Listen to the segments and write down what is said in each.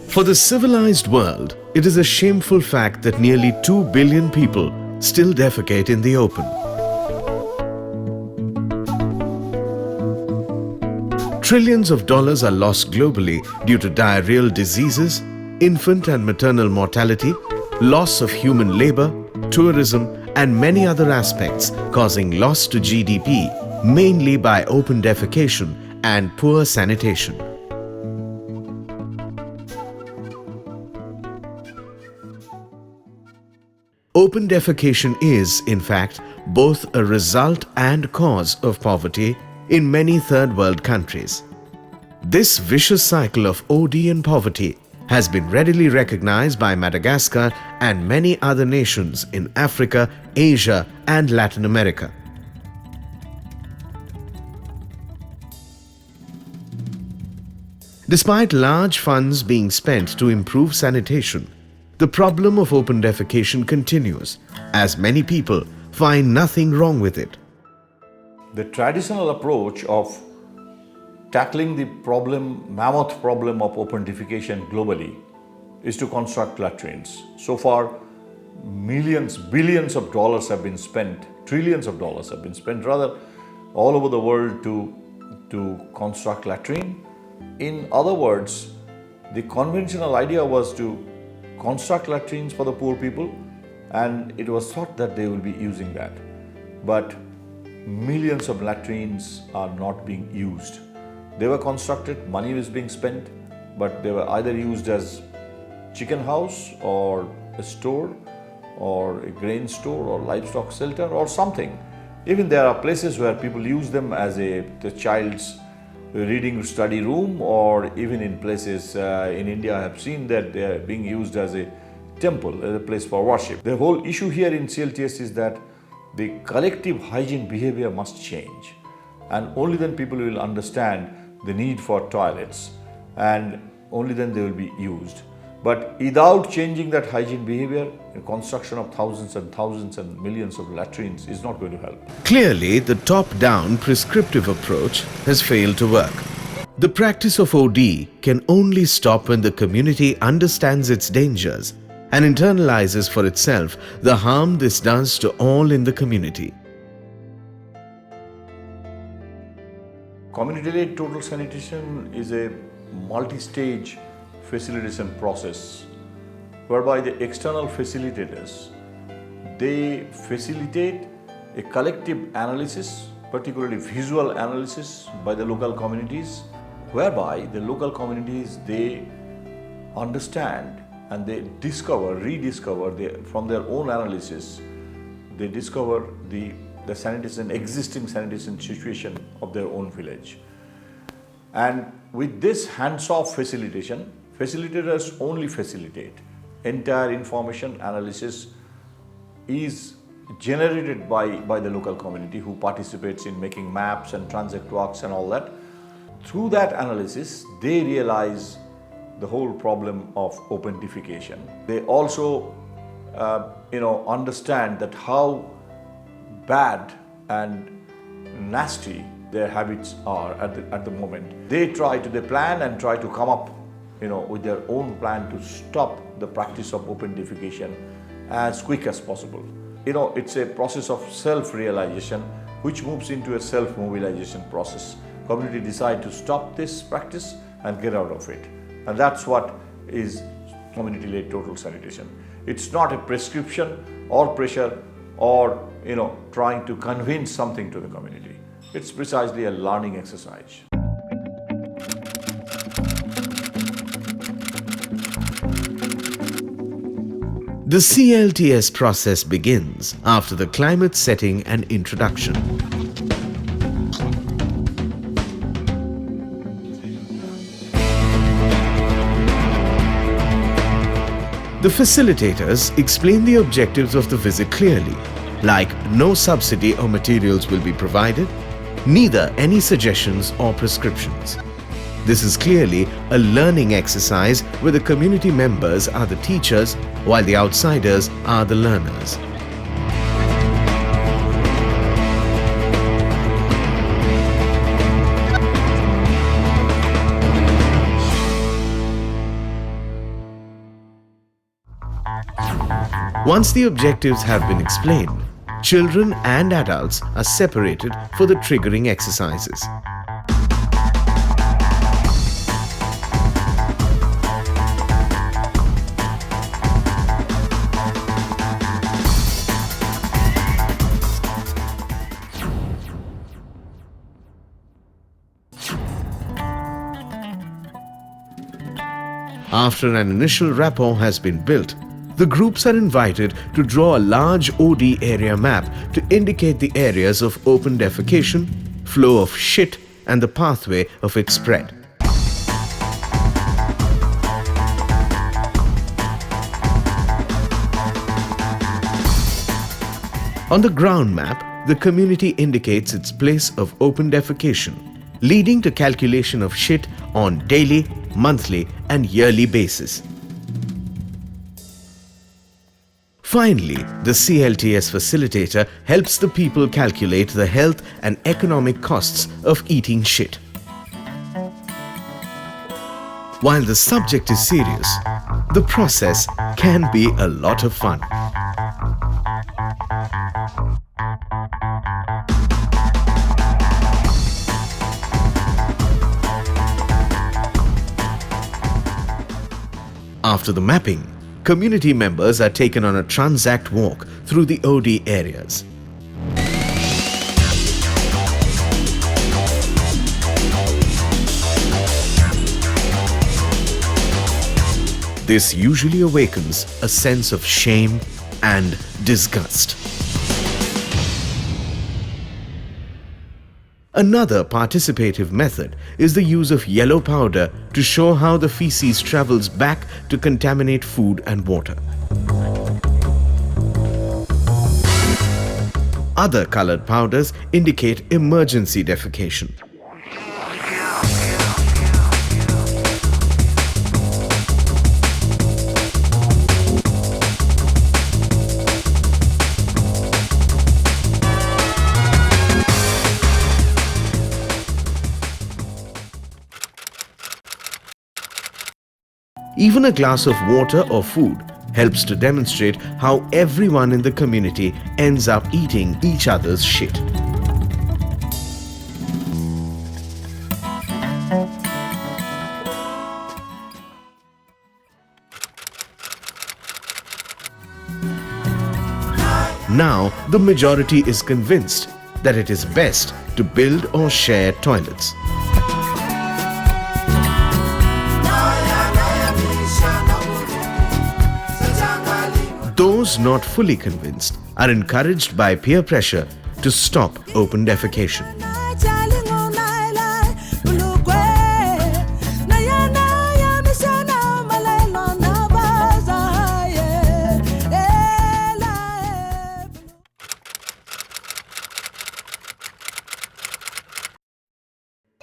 For the civilized world, it is a shameful fact that nearly 2 billion people still defecate in the open. Trillions of dollars are lost globally due to diarrheal diseases, infant and maternal mortality, loss of human labor, tourism, and many other aspects, causing loss to GDP, mainly by open defecation and poor sanitation. Open defecation is, in fact, both a result and cause of poverty in many third world countries. This vicious cycle of OD and poverty has been readily recognized by Madagascar and many other nations in Africa, Asia, and Latin America. Despite large funds being spent to improve sanitation, the problem of open defecation continues, as many people find nothing wrong with it. The traditional approach of tackling the mammoth problem of open defecation globally is to construct latrines. So far, billions of dollars have been spent, trillions of dollars have been spent rather, all over the world to construct latrine. In other words, the conventional idea was to construct latrines for the poor people, and it was thought that they will be using that. But millions of latrines are not being used. They were constructed, money was being spent, but they were either used as chicken house or a store or a grain store or livestock shelter or something. Even there are places where people use them as the child's reading study room, or even in places in India I have seen that they are being used as a temple, as a place for worship. The whole issue here in CLTS is that the collective hygiene behavior must change, and only then people will understand the need for toilets, and only then they will be used. But without changing that hygiene behavior, the construction of thousands and thousands and millions of latrines is not going to help. Clearly, the top-down prescriptive approach has failed to work. The practice of OD can only stop when the community understands its dangers and internalizes for itself the harm this does to all in the community. Community-led total sanitation is a multi-stage facilitation process whereby the external facilitators, they facilitate a collective analysis, particularly visual analysis by the local communities, whereby the local communities, they understand and they rediscover from their own analysis, they discover the existing sanitation situation of their own village. And with this hands-off facilitation, facilitators only facilitate. Entire information analysis is generated by the local community who participates in making maps and transact works and all that. Through that analysis, they realize the whole problem of open defecation. They also understand that how bad and nasty their habits are at the moment. They plan and try to come up with their own plan to stop the practice of open defecation as quick as possible. It's a process of self-realization which moves into a self-mobilization process. Community decide to stop this practice and get out of it. And that's what is community-led total sanitation. It's not a prescription or pressure or trying to convince something to the community. It's precisely a learning exercise. The CLTS process begins after the climate setting and introduction. The facilitators explain the objectives of the visit clearly, like no subsidy or materials will be provided, neither any suggestions or prescriptions. This is clearly a learning exercise where the community members are the teachers while the outsiders are the learners. Once the objectives have been explained, children and adults are separated for the triggering exercises. After an initial rapport has been built, the groups are invited to draw a large OD area map to indicate the areas of open defecation, flow of shit, and the pathway of its spread. On the ground map, the community indicates its place of open defecation, leading to calculation of shit on daily, monthly, and yearly basis. Finally, the CLTS facilitator helps the people calculate the health and economic costs of eating shit. While the subject is serious, the process can be a lot of fun. After the mapping, community members are taken on a transact walk through the OD areas. This usually awakens a sense of shame and disgust. Another participative method is the use of yellow powder to show how the feces travels back to contaminate food and water. Other colored powders indicate emergency defecation. Even a glass of water or food helps to demonstrate how everyone in the community ends up eating each other's shit. Now, the majority is convinced that it is best to build or share toilets. Those not fully convinced are encouraged by peer pressure to stop open defecation.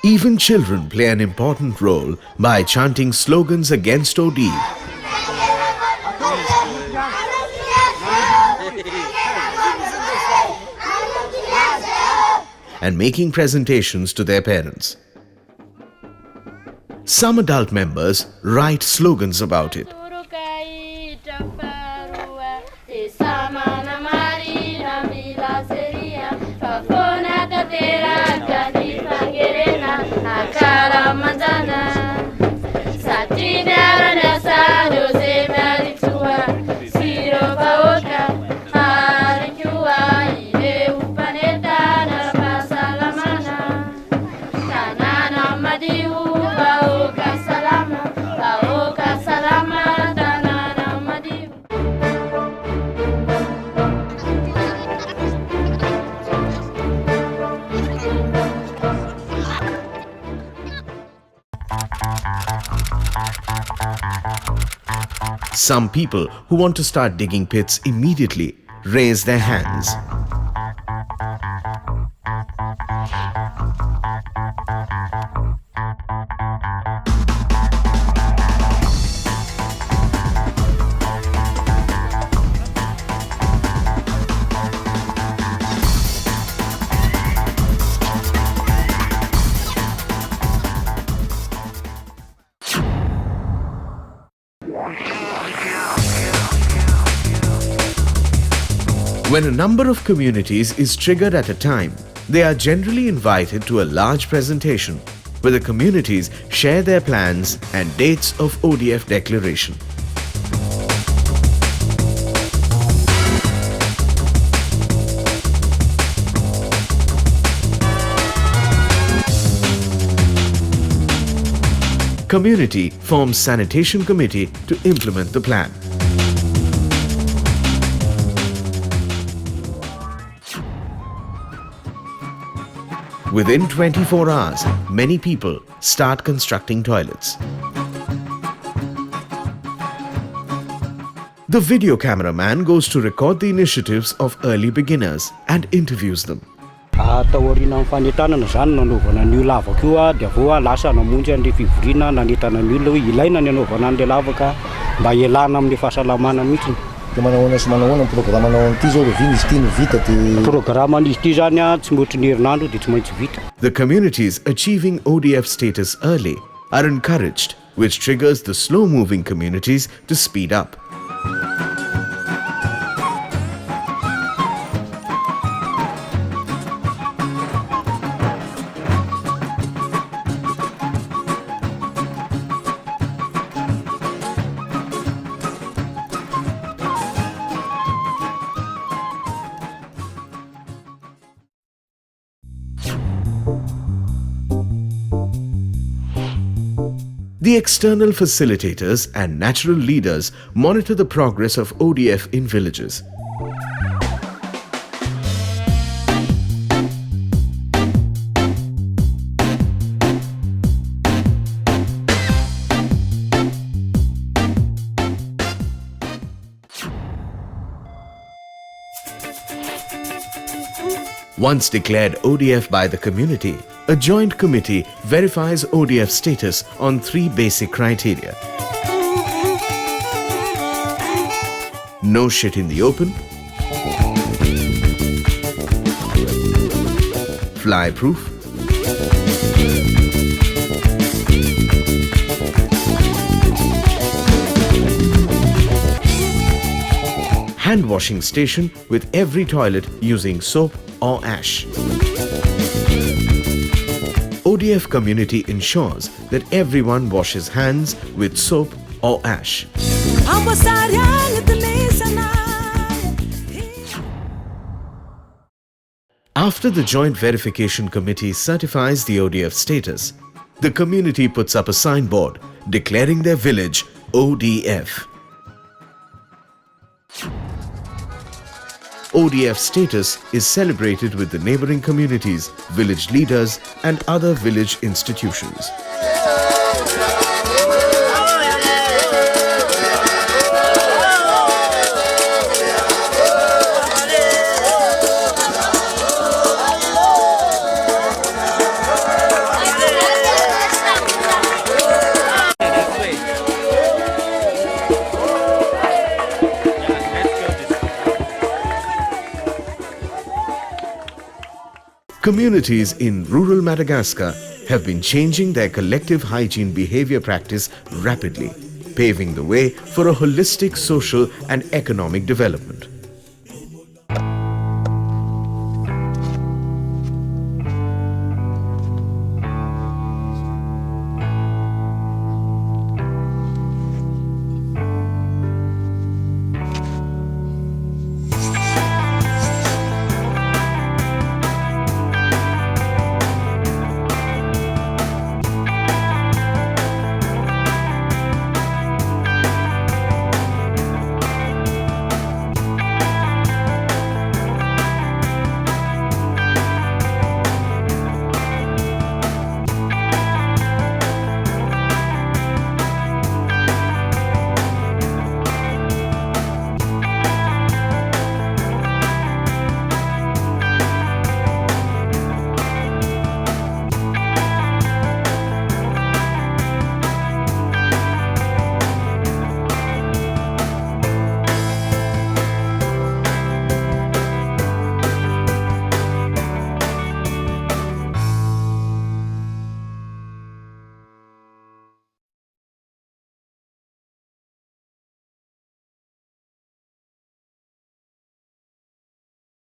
Even children play an important role by chanting slogans against OD. And making presentations to their parents. Some adult members write slogans about it. Some people who want to start digging pits immediately raise their hands. When a number of communities is triggered at a time, they are generally invited to a large presentation where the communities share their plans and dates of ODF declaration. Community forms sanitation committee to implement the plan. Within 24 hours, many people start constructing toilets. The video cameraman goes to record the initiatives of early beginners and interviews them. Taorina amin'ny fanetanana zany nanaovana ny lavaka io dia vao lasa namonjy an'ilay fivoriana nanetana ny olona hoe ilaina ny anaovana an'ilay lavaka mba hialana amin'ny fahasalamana mihitsy. Manahoana sy manahoana ny programanao an'ity zao rehefa izy ity no vita dia programan'izy ity zany tsy mihoatra ny herinandro dia tsy maintsy vita. The communities achieving ODF status early are encouraged, which triggers the slow-moving communities to speed up. The external facilitators and natural leaders monitor the progress of ODF in villages. Once declared ODF by the community, a joint committee verifies ODF status on 3 basic criteria. No shit in the open, fly-proof, hand-washing station with every toilet using soap or ash. ODF community ensures that everyone washes hands with soap or ash. After the Joint Verification Committee certifies the ODF status, the community puts up a signboard declaring their village ODF. ODF status is celebrated with the neighboring communities, village leaders and other village institutions. Communities in rural Madagascar have been changing their collective hygiene behavior practice rapidly, paving the way for a holistic social and economic development.